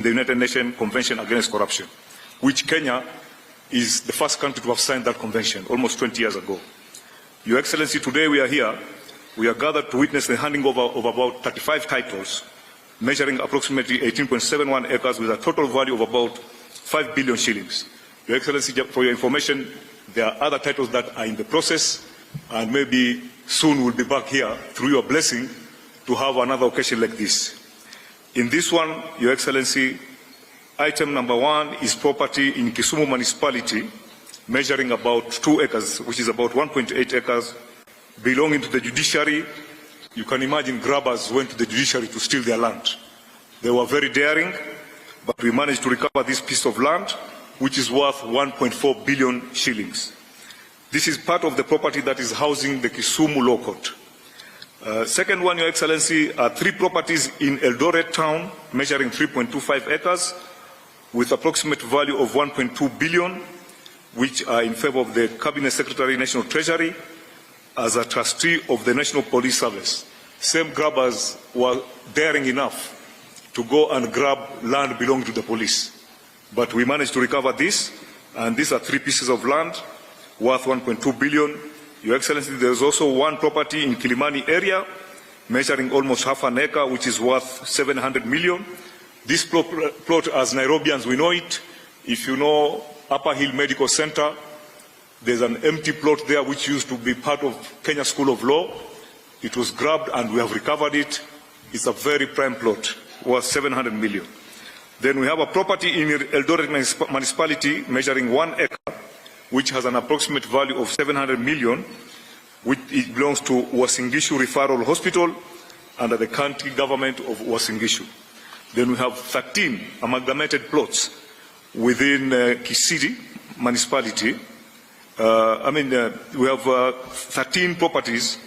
the United Nations Convention Against Corruption, which Kenya is the first country to have signed that convention almost 20 years ago. Your Excellency, today we are here. We are gathered to witness the handing over of about 35 titles, measuring approximately 18.71 acres with a total value of about 5 billion shillings. Your Excellency, for your information, there are other titles that are in the process, and maybe soon we'll be back here, through your blessing, to have another occasion like this. In this one, Your Excellency, item number 1 is property in Kisumu municipality, measuring about 2 acres, which is about 1.8 acres, belonging to the judiciary. You can imagine grabbers went to the judiciary to steal their land. They were very daring, but we managed to recover this piece of land, which is worth 1.4 billion shillings. This is part of the property that is housing the Kisumu Law Court. Second one, Your Excellency, are 3 properties in Eldoret town, measuring 3.25 acres, with approximate value of 1.2 billion, which are in favor of the Cabinet Secretary, National Treasury, as a trustee of the National Police Service. Same grabbers were daring enough to go and grab land belonging to the police. But we managed to recover this, and these are 3 pieces of land worth 1.2 billion. Your Excellency, there is also 1 property in Kilimani area, measuring almost half an acre, which is worth 700 million. This plot, as Nairobians we know it, if you know Upper Hill Medical Center, there's an empty plot there which used to be part of Kenya School of Law. It was grabbed and we have recovered it. It's a very prime plot, worth 700 million. Then we have a property in Eldoret municipality measuring 1 acre, which has an approximate value of 700 million, which it belongs to Uasin Gishu Referral Hospital under the county government of Uasin Gishu. Then we have 13 amalgamated plots within Kisii municipality. We have 13 properties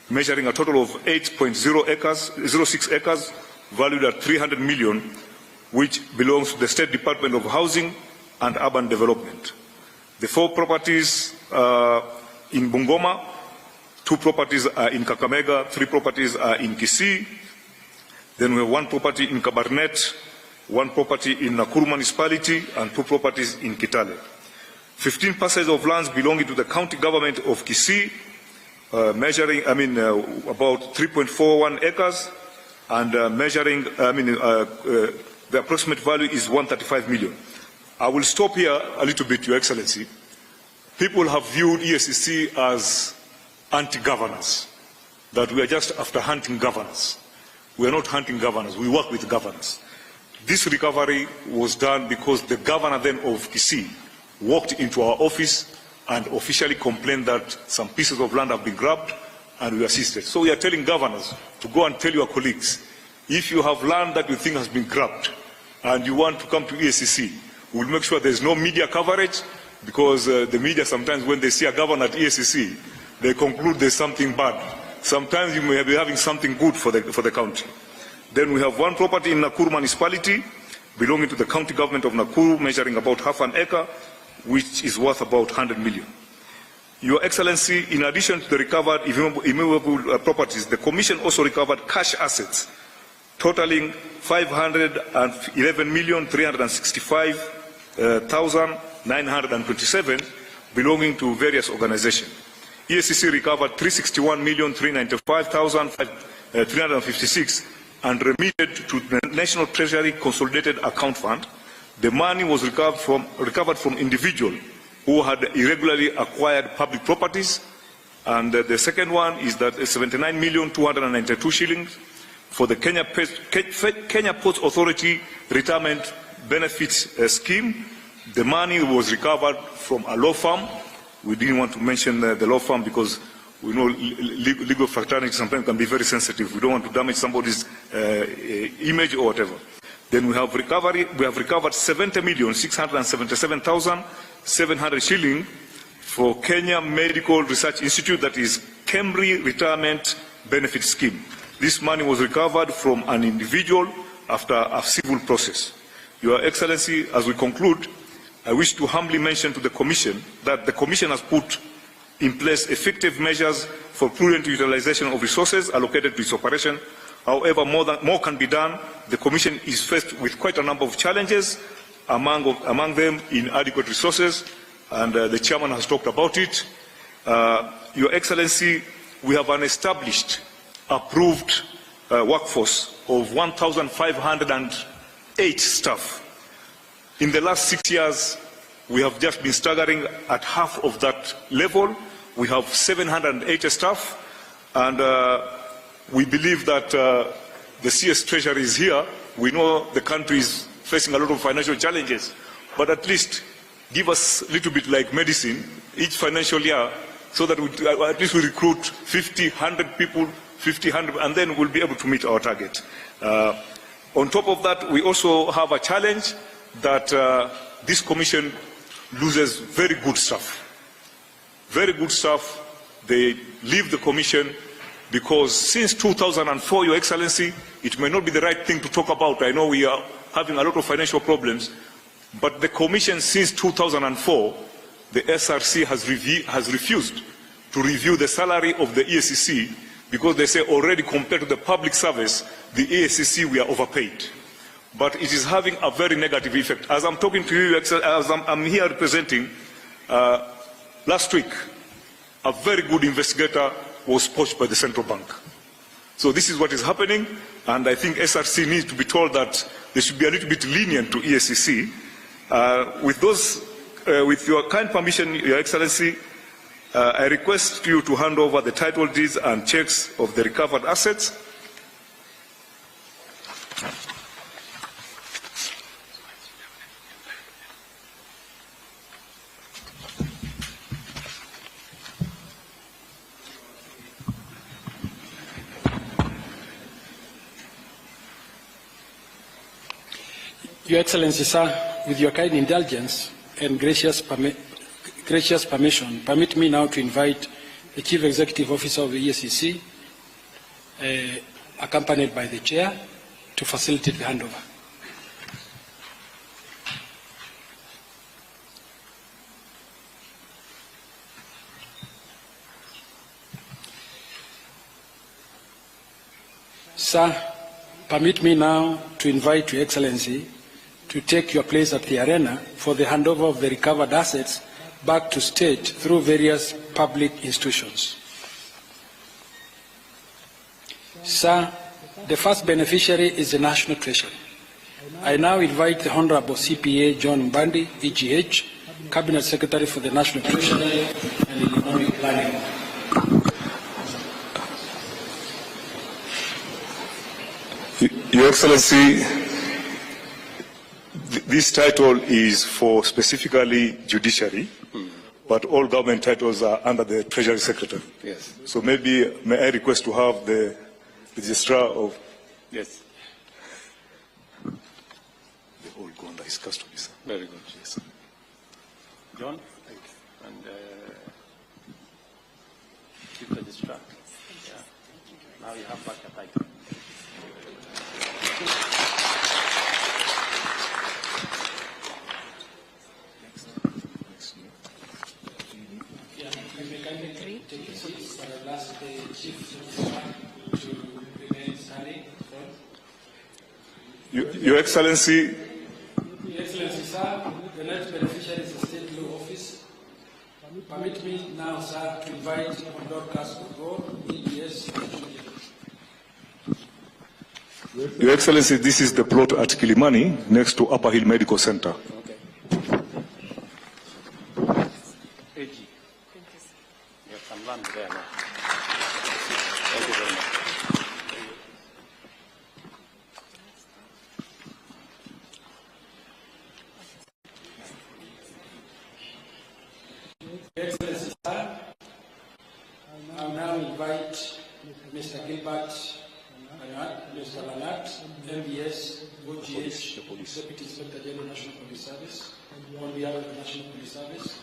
measuring a total of 8.06 acres, valued at 300 million, which belongs to the State Department of Housing and Urban Development. The 4 properties in Bungoma, 2 properties are in Kakamega, 3 properties are in Kisii. Then we have 1 property in Kabarnet, 1 property in Nakuru municipality, and 2 properties in Kitale. 15 parcels of lands belonging to the county government of Kisii, measuring, about 3.41 acres, and the approximate value is 135 million. I will stop here a little bit, Your Excellency. People have viewed Eacc as anti-governors, that we are just after hunting governors. We are not hunting governors, we work with governors. This recovery was done because the governor then of Kisii walked into our office and officially complained that some pieces of land have been grabbed, and we assisted. So we are telling governors to go and tell your colleagues, if you have land that you think has been grabbed and you want to come to Eacc, we'll make sure there's no media coverage, because the media sometimes, when they see a governor at Eacc, they conclude there's something bad. Sometimes you may be having something good for the country. Then we have 1 property in Nakuru municipality, belonging to the county government of Nakuru, measuring about half an acre, which is worth about 100 million. Your Excellency, in addition to the recovered immovable properties, the Commission also recovered cash assets totaling 511,365,927 belonging to various organizations. Eacc recovered 361,395,356 and remitted to the National Treasury Consolidated Account Fund. The money was recovered from individuals who had irregularly acquired public properties. And the second one is that 79,292 shillings for the Kenya Ports Authority Retirement Benefits Scheme. The money was recovered from a law firm. We didn't want to mention the law firm because we know legal fraternity sometimes can be very sensitive. We don't want to damage somebody's image or whatever. Then we have recovered 70,677,700 shillings for Kenya Medical Research Institute, that is KEMRI Retirement Benefit Scheme. This money was recovered from an individual after a civil process. Your Excellency, as we conclude, I wish to humbly mention to the Commission that the Commission has put in place effective measures for prudent utilization of resources allocated to its operation However, more can be done. The Commission is faced with quite a number of challenges, among them inadequate resources, and the Chairman has talked about it. Your Excellency, we have an established, approved workforce of 1,508 staff. In the last 6 years, we have just been staggering at half of that level. We have 780 staff, and we believe that the CS Treasury is here. We know the country is facing a lot of financial challenges, but at least give us a little bit like medicine each financial year, so that at least we recruit 50, 100 people, 50, 100, and then we'll be able to meet our target. On top of that, we also have a challenge that this Commission loses very good staff. Very good staff. They leave the Commission because since 2004, Your Excellency, it may not be the right thing to talk about. I know we are having a lot of financial problems, but the Commission since 2004, the SRC has refused to review the salary of the Eacc because they say already compared to the public service, the Eacc we are overpaid. But it is having a very negative effect. As I'm talking to you, as I'm here representing, last week, a very good investigator was poached by the central bank. So this is what is happening, and I think SRC needs to be told that they should be a little bit lenient to Eacc. With your kind permission, Your Excellency, I request you to hand over the title deeds and checks of the recovered assets. Your Excellency, sir, with your kind indulgence and gracious permission, permit me now to invite the Chief Executive Officer of the Eacc, accompanied by the Chair, to facilitate the handover. Sir, permit me now to invite Your Excellency to take your place at the arena for the handover of the recovered assets back to state through various public institutions. Sir, the first beneficiary is the National Treasury. I now invite the Honorable CPA John Mbandi, Eacc, Cabinet Secretary for the National Treasury and Economic Planning. Your Excellency, this title is for specifically judiciary, but all government titles are under the Treasury Secretary. Yes. So may I request to have the registrar of... Yes. They all go under his custody, sir. Very good. Yes. John, and Chief Registrar. Yeah. Now you have back your title. Your Excellency. Your Excellency, sir, the next beneficiary is the State Law Office. Permit me now, sir, to invite Dr. EBS. Your Excellency, this is the plot at Kilimani, next to Upper Hill Medical Center. Okay. AG. You have some land there now. Thank you very much. Your Excellency, sir, I now invite Mr. Gilbert, Mr. Lanat, MBS, OGH, Deputy Inspector General National Police Service, on behalf of the National Police Service.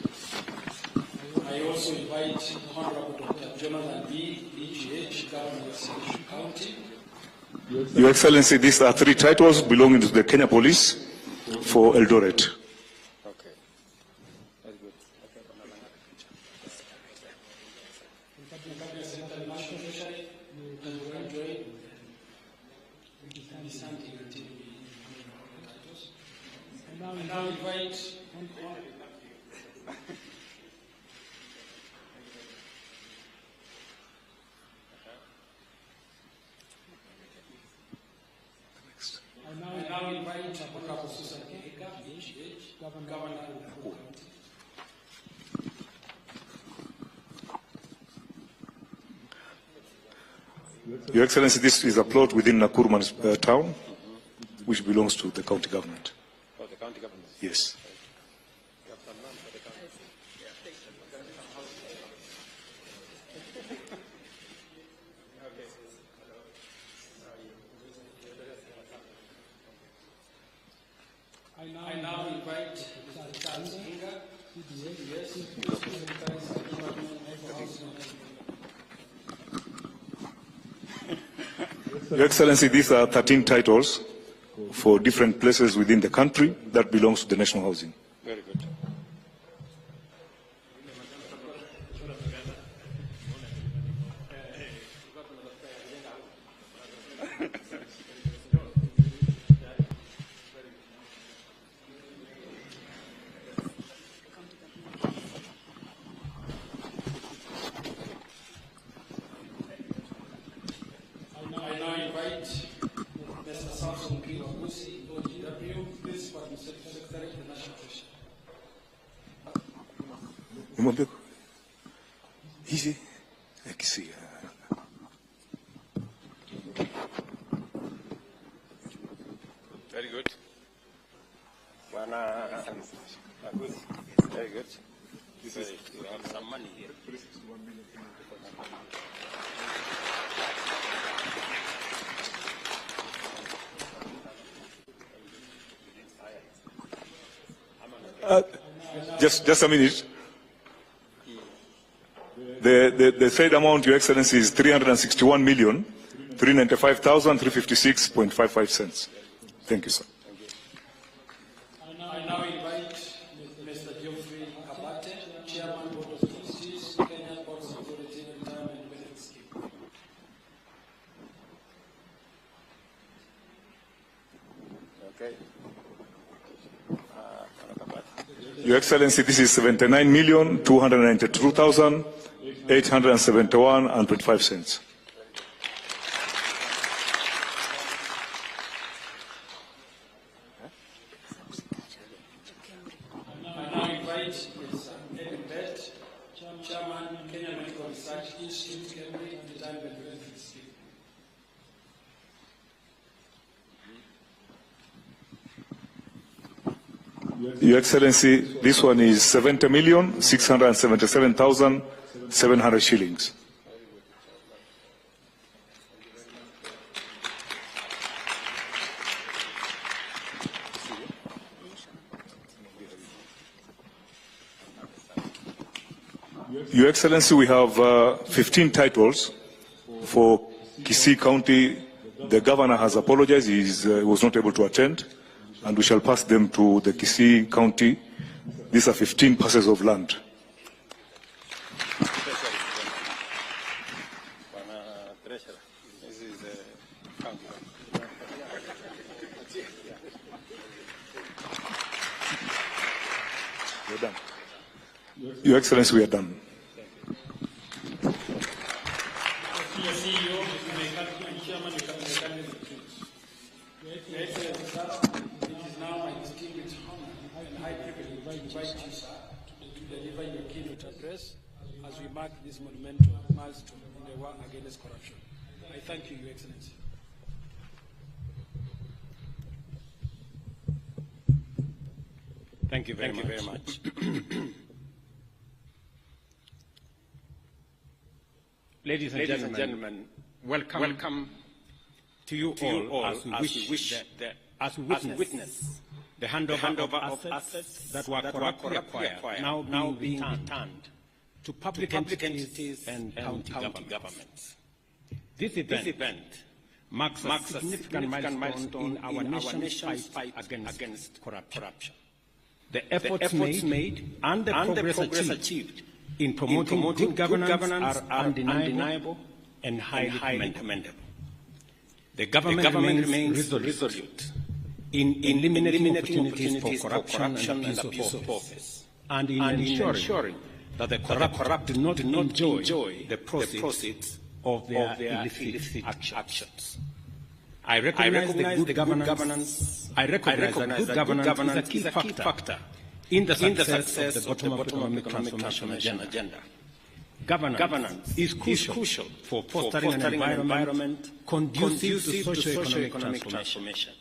I also invite Honorable Dr. Jonathan B. EGH, Governor of Selection County. Your Excellency, these are 3 titles belonging to the Kenya Police for Eldoret. Okay. Very good. I now invite Governor of the County. Your Excellency, this is a plot within Nakuru town, which belongs to the county government. Oh, the county government? Yes. I now invite Your Excellency, these are 13 titles for different places within the country that belongs to the national housing. Very good. Easy. I can see. Very good. Very good. You have some money here. Just a minute. The said amount, Your Excellency, is 361,395,356.55 cents. Thank you, sir. I now invite Mr. Geoffrey Kabate, Chairman Board of Trustees, Kenya Port Authority Retirement Benefit Scheme. Okay. Your Excellency, this is 79,292,871.25 cents. I now invite Mr. David Bett, Chairman, Kenya Medical Research Institute, Cambridge Retirement Benefit Scheme. Your Excellency, this one is 70,677,700 shillings. Your Excellency, we have 15 titles for Kisii County. The governor has apologized; he was not able to attend, and we shall pass them to the Kisii County. These are 15 parcels of land. This is the county. We're done. Your Excellency, we are done. As we mark this monumental milestone in the war against corruption. I thank you, Your Excellency. Thank you very much. Ladies and gentlemen, welcome to you all as we witness the handover of assets that were corruptly acquired, now being returned to public entities and county governments. This event marks a significant milestone in our nation's fight against corruption. The efforts made and the progress achieved in promoting good governance are undeniable and highly commendable. The government remains resolute in eliminating opportunities for corruption and abuse of office, and in ensuring that the corrupt do not enjoy the proceeds of their illicit actions. I recognize that good governance is a key factor in the success of the bottom-up economic transformation agenda. Governance is crucial for fostering an environment conducive to socio-economic transformation.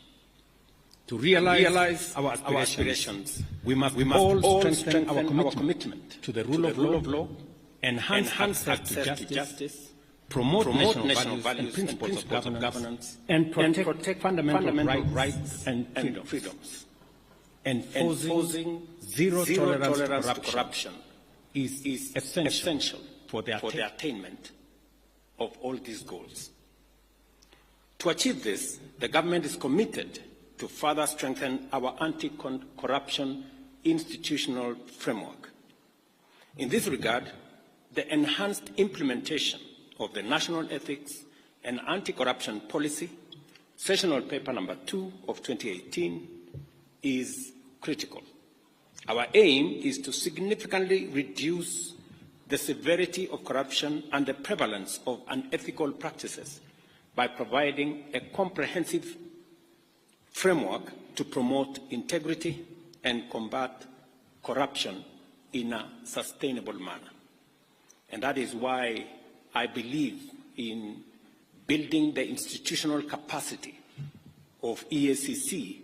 To realize our aspirations, we must all strengthen our commitment to the rule of law, enhance access to justice, promote national values and principles of governance, and protect fundamental rights and freedoms. Enforcing zero tolerance to corruption is essential for the attainment of all these goals. To achieve this, the government is committed to further strengthen our anti-corruption institutional framework. In this regard, the enhanced implementation of the National Ethics and Anti-Corruption Policy, Sessional Paper Number 2 of 2018, is critical. Our aim is to significantly reduce the severity of corruption and the prevalence of unethical practices by providing a comprehensive framework to promote integrity and combat corruption in a sustainable manner. And that is why I believe in building the institutional capacity of EACC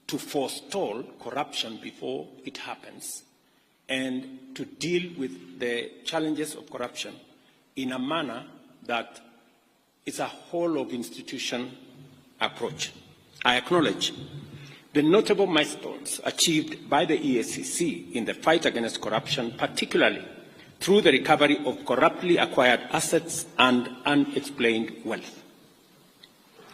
to forestall corruption before it happens and to deal with the challenges of corruption in a manner that is a whole of institution approach. I acknowledge the notable milestones achieved by the EACC in the fight against corruption, particularly through the recovery of corruptly acquired assets and unexplained wealth.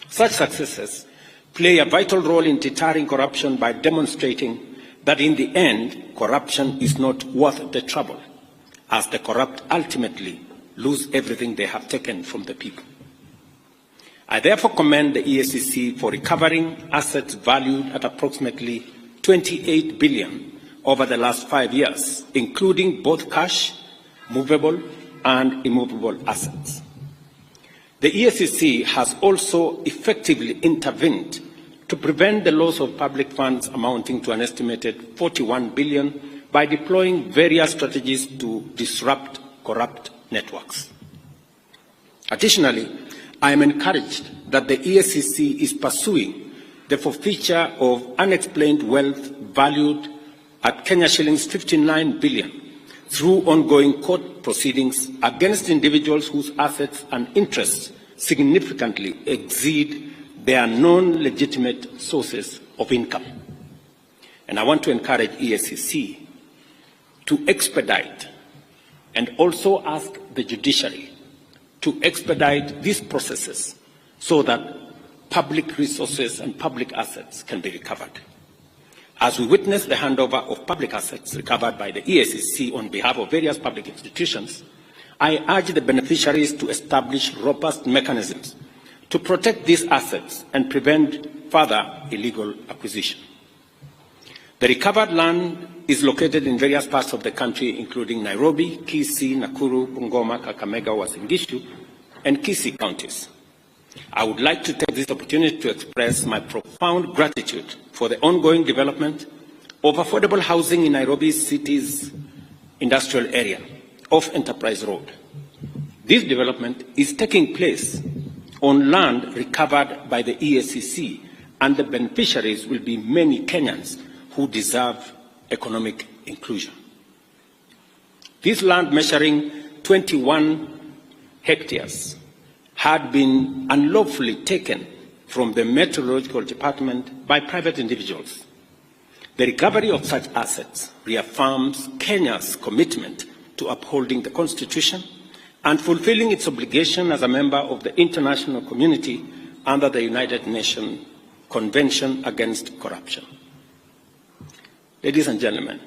Such successes play a vital role in deterring corruption by demonstrating that in the end, corruption is not worth the trouble, as the corrupt ultimately lose everything they have taken from the people. I therefore commend the EACC for recovering assets valued at approximately 28 billion over the last 5 years, including both cash, movable and immovable assets. The EACC has also effectively intervened to prevent the loss of public funds amounting to an estimated 41 billion by deploying various strategies to disrupt corrupt networks. Additionally, I am encouraged that the EACC is pursuing the forfeiture of unexplained wealth valued at Kenya shillings 59 billion through ongoing court proceedings against individuals whose assets and interests significantly exceed their non-legitimate sources of income. And I want to encourage EACC to expedite and also ask the judiciary to expedite these processes so that public resources and public assets can be recovered. As we witness the handover of public assets recovered by the EACC on behalf of various public institutions, I urge the beneficiaries to establish robust mechanisms to protect these assets and prevent further illegal acquisition. The recovered land is located in various parts of the country, including Nairobi, Kisii, Nakuru, Bungoma, Kakamega, Uasin Gishu, and Kisii counties. I would like to take this opportunity to express my profound gratitude for the ongoing development of affordable housing in Nairobi city's industrial area off Enterprise Road. This development is taking place on land recovered by the EACC, and the beneficiaries will be many Kenyans who deserve economic inclusion. This land, measuring 21 hectares, had been unlawfully taken from the Meteorological Department by private individuals. The recovery of such assets reaffirms Kenya's commitment to upholding the Constitution and fulfilling its obligation as a member of the international community under the United Nations Convention Against Corruption. Ladies and gentlemen,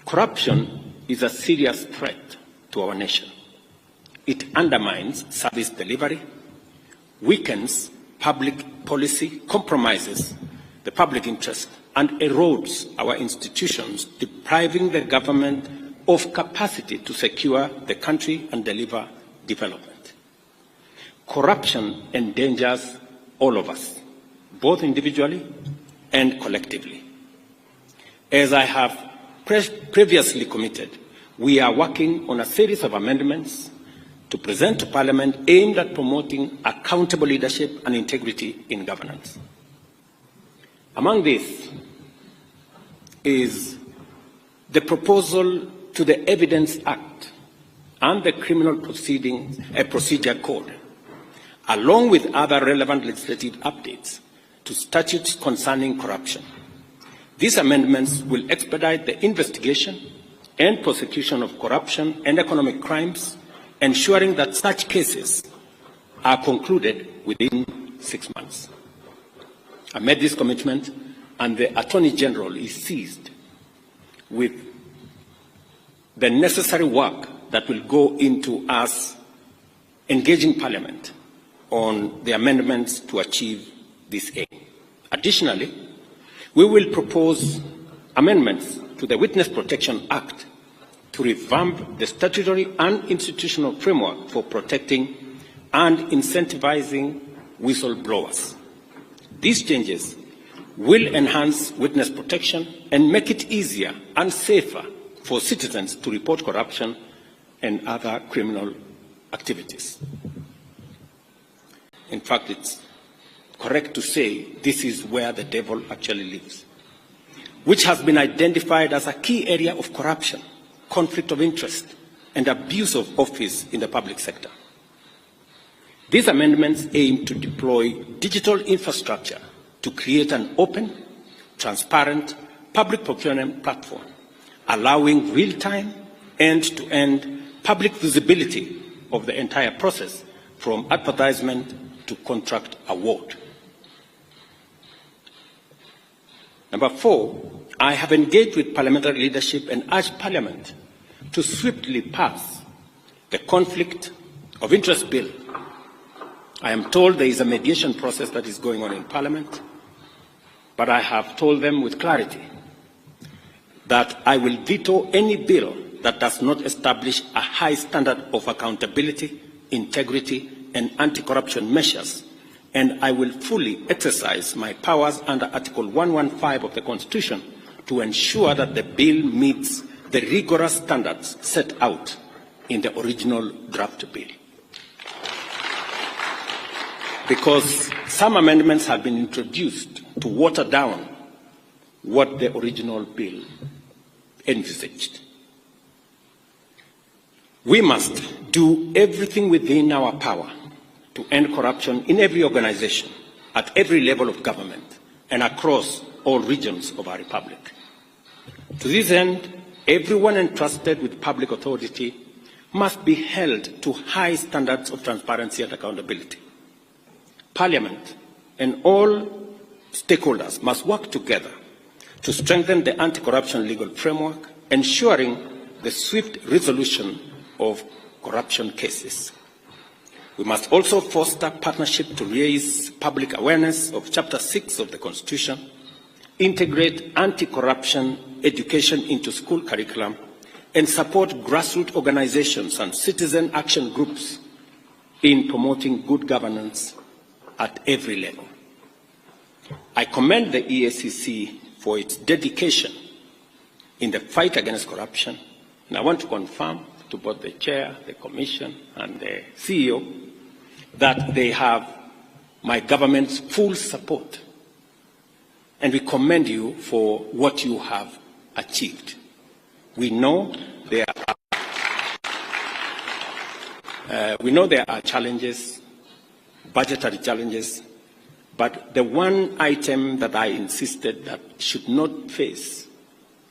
corruption is a serious threat to our nation. It undermines service delivery, weakens public policy compromises the public interest and erodes our institutions, depriving the government of capacity to secure the country and deliver development. Corruption endangers all of us, both individually and collectively. As I have previously committed, we are working on a series of amendments to present to Parliament aimed at promoting accountable leadership and integrity in governance. Among these is the proposal to the Evidence Act and the Criminal Procedure Code, along with other relevant legislative updates to statutes concerning corruption. These amendments will expedite the investigation and prosecution of corruption and economic crimes, ensuring that such cases are concluded within 6 months. I made this commitment, and the Attorney General is seized with the necessary work that will go into us engaging Parliament on the amendments to achieve this aim. Additionally, we will propose amendments to the Witness Protection Act to revamp the statutory and institutional framework for protecting and incentivizing whistleblowers. These changes will enhance witness protection and make it easier and safer for citizens to report corruption and other criminal activities. In fact, it's correct to say this is where the devil actually lives, which has been identified as a key area of corruption, conflict of interest, and abuse of office in the public sector. These amendments aim to deploy digital infrastructure to create an open, transparent public procurement platform, allowing real-time, end-to-end public visibility of the entire process from advertisement to contract award. Number 4, I have engaged with parliamentary leadership and urged Parliament to swiftly pass the Conflict of Interest Bill. I am told there is a mediation process that is going on in Parliament, but I have told them with clarity that I will veto any bill that does not establish a high standard of accountability, integrity, and anti-corruption measures, and I will fully exercise my powers under Article 115 of the Constitution to ensure that the bill meets the rigorous standards set out in the original draft bill. Because some amendments have been introduced to water down what the original bill envisaged. We must do everything within our power to end corruption in every organization, at every level of government, and across all regions of our republic. To this end, everyone entrusted with public authority must be held to high standards of transparency and accountability. Parliament and all stakeholders must work together to strengthen the anti-corruption legal framework, ensuring the swift resolution of corruption cases. We must also foster partnership to raise public awareness of Chapter 6 of the Constitution, integrate anti-corruption education into school curriculum, and support grassroots organizations and citizen action groups in promoting good governance at every level. I commend the Eacc for its dedication in the fight against corruption, and I want to confirm to both the Chair, the Commission, and the CEO that they have my government's full support. And we commend you for what you have achieved. We know there are challenges, budgetary challenges, but the one item that I insisted that should not face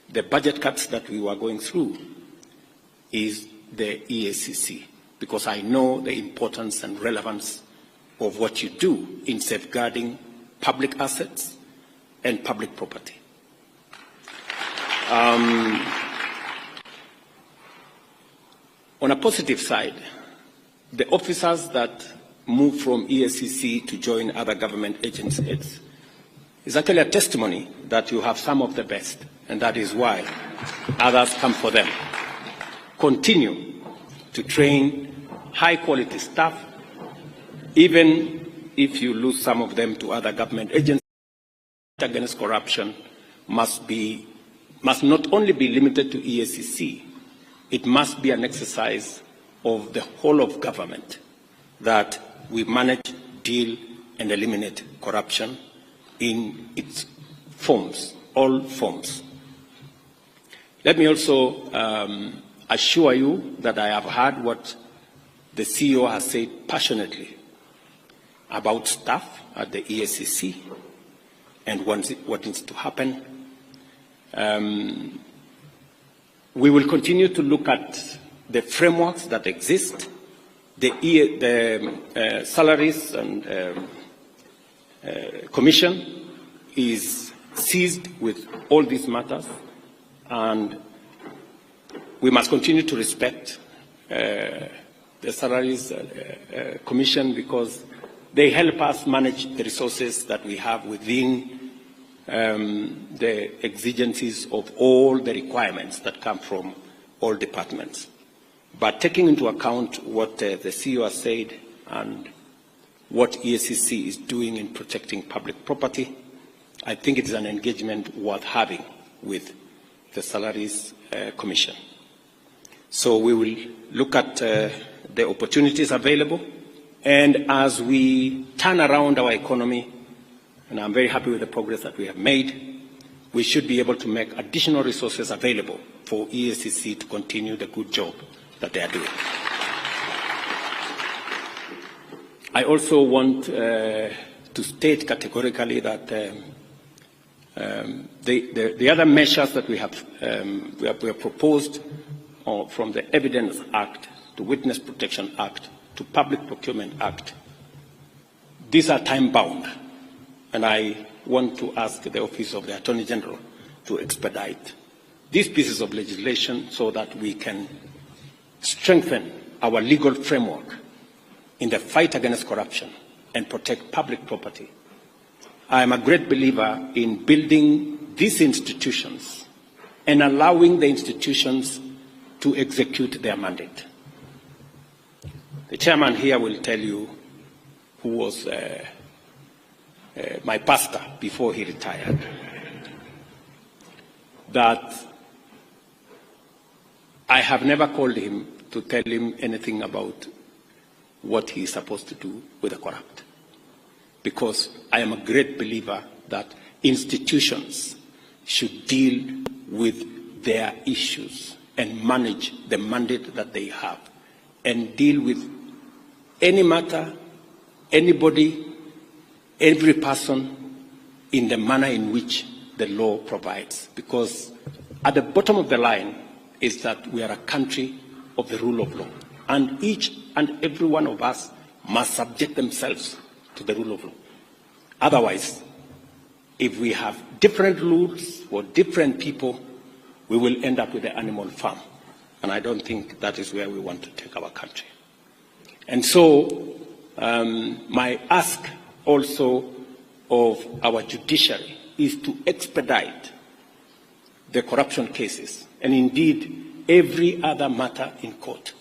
the budget cuts that we were going through is the Eacc, because I know the importance and relevance of what you do in safeguarding public assets and public property. On a positive side, the officers that move from EACC to join other government agencies is actually a testimony that you have some of the best, and that is why others come for them. Continue to train high-quality staff, even if you lose some of them to other government agencies. Against corruption must not only be limited to EACC, it must be an exercise of the whole of government, that we manage, deal, and eliminate corruption in its forms, all forms. Let me also assure you that I have heard what the CEO has said passionately about staff at the EACC and what needs to happen. We will continue to look at the frameworks that exist, the salaries and commission is seized with all these matters, and we must continue to respect the salaries commission, because they help us manage the resources that we have within the exigencies of all the requirements that come from all departments. But taking into account what the CEO has said and what EACC is doing in protecting public property, I think it is an engagement worth having with the Salaries Commission. So we will look at the opportunities available, and as we turn around our economy, and I'm very happy with the progress that we have made, we should be able to make additional resources available for EACC to continue the good job that they are doing. I also want to state categorically that the other measures that we have proposed from the Evidence Act to Witness Protection Act to Public Procurement Act, these are time-bound, and I want to ask the Office of the Attorney General to expedite these pieces of legislation so that we can strengthen our legal framework in the fight against corruption and protect public property. I am a great believer in building these institutions and allowing the institutions to execute their mandate. The chairman here will tell you, who was my pastor before he retired, that I have never called him to tell him anything about what he is supposed to do with the corrupt, because I am a great believer that institutions should deal with their issues and manage the mandate that they have and deal with any matter, anybody, every person in the manner in which the law provides. Because at the bottom of the line is that we are a country of the rule of law, and each and every one of us must subject themselves to the rule of law. Otherwise, if we have different rules for different people, we will end up with the animal farm. And I don't think that is where we want to take our country. And so my ask also of our judiciary is to expedite the corruption cases, and indeed every other matter in court,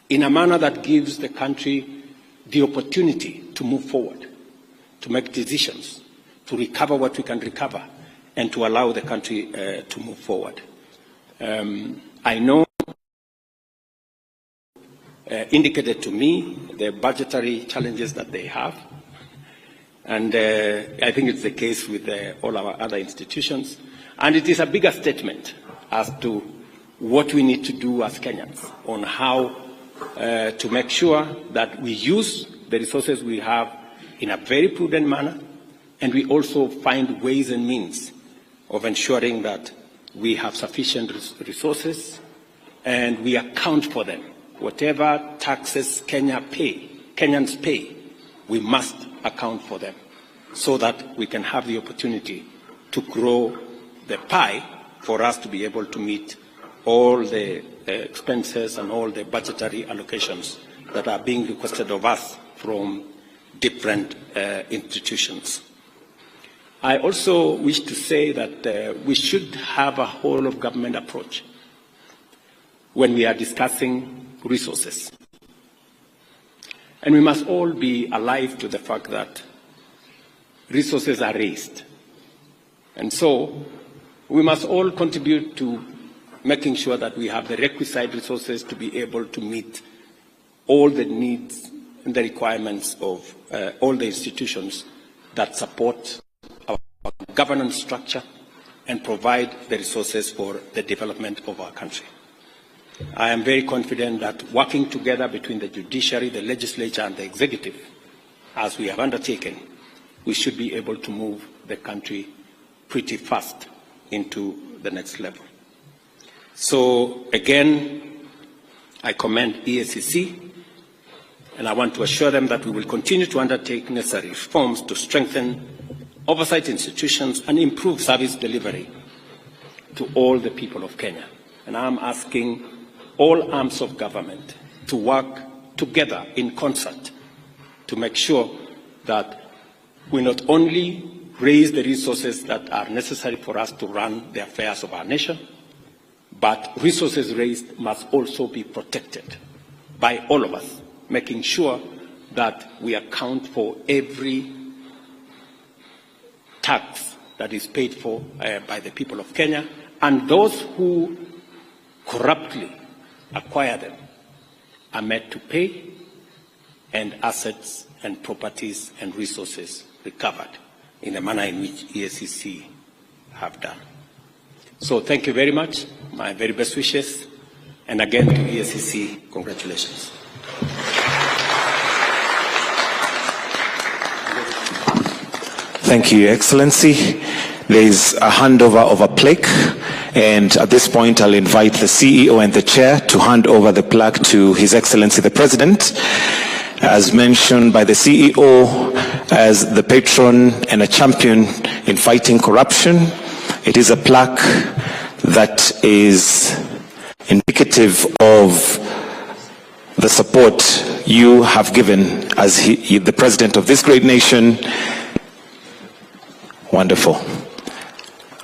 in a manner that gives the country the opportunity to move forward, to make decisions, to recover what we can recover, and to allow the country to move forward. I know indicated to me the budgetary challenges that they have, and I think it's the case with all our other institutions. And it is a bigger statement as to what we need to do as Kenyans on how to make sure that we use the resources we have in a very prudent manner, and we also find ways and means of ensuring that we have sufficient resources and we account for them. Whatever taxes Kenyans pay, we must account for them so that we can have the opportunity to grow the pie for us to be able to meet all the expenses and all the budgetary allocations that are being requested of us from different institutions. I also wish to say that we should have a whole of government approach when we are discussing resources. And we must all be alive to the fact that resources are raised. And so we must all contribute to making sure that we have the requisite resources to be able to meet all the needs and the requirements of all the institutions that support our governance structure and provide the resources for the development of our country. I am very confident that working together between the judiciary, the legislature, and the executive, as we have undertaken, we should be able to move the country pretty fast into the next level. So again, I commend Eacc, and I want to assure them that we will continue to undertake necessary reforms to strengthen oversight institutions and improve service delivery to all the people of Kenya. And I'm asking all arms of government to work together in concert to make sure that we not only raise the resources that are necessary for us to run the affairs of our nation, but resources raised must also be protected by all of us, making sure that we account for every tax that is paid for by the people of Kenya, and those who corruptly acquire them are made to pay, and assets and properties and resources recovered in the manner in which Eacc have done. So thank you very much. My very best wishes. And again to Eacc, congratulations. Thank you, Your Excellency. There is a handover of a plaque, and at this point I'll invite the CEO and the Chair to hand over the plaque to His Excellency the President. As mentioned by the CEO, as the patron and a champion in fighting corruption, it is a plaque that is indicative of the support you have given as the President of this great nation. Wonderful.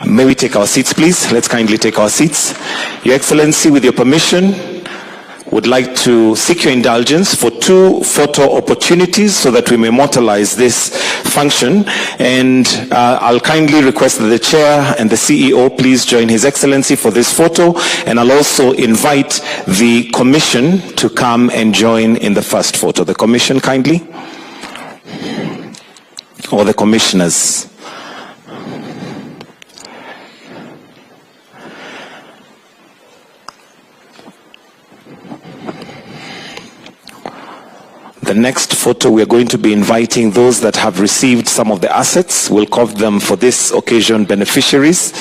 May we take our seats, please? Let's kindly take our seats. Your Excellency, with your permission, would like to seek your indulgence for 2 photo opportunities so that we may immortalize this function. And I'll kindly request that the Chair and the CEO please join His Excellency for this photo. And I'll also invite the Commission to come and join in the first photo. The Commission, kindly. Or the Commissioners. The next photo, we are going to be inviting those that have received some of the assets. We'll call them for this occasion beneficiaries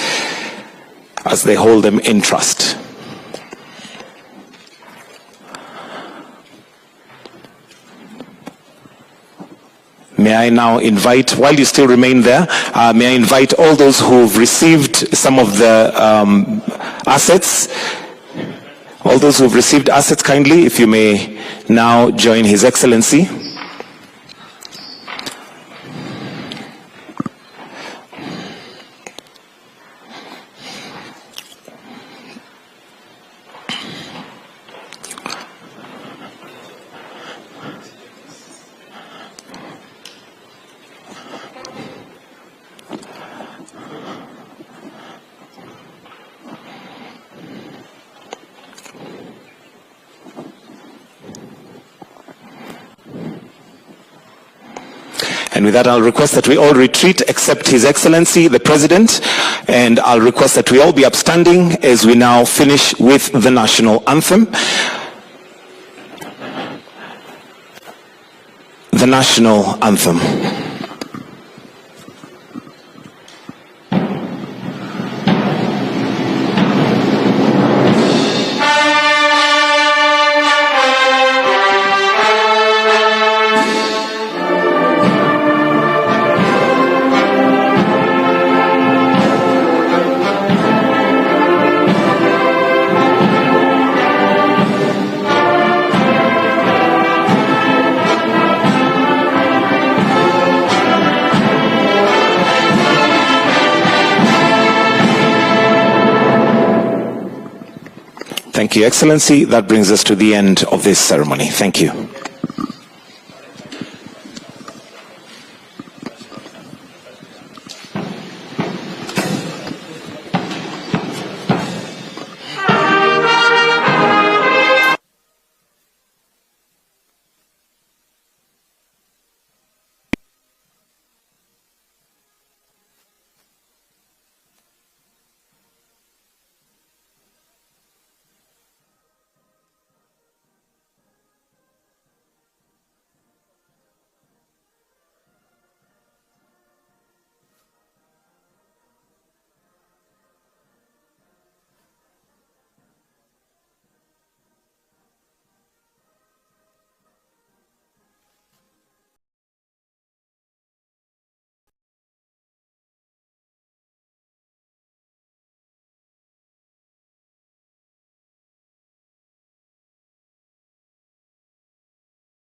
as they hold them in trust. May I now invite, while you still remain there, may I invite all those who've received some of the assets. All those who've received assets, kindly, if you may now join His Excellency. And with that, I'll request that we all retreat except His Excellency, the President. And I'll request that we all be upstanding as we now finish with the national anthem. The national anthem. Thank you, Excellency. That brings us to the end of this ceremony. Thank you.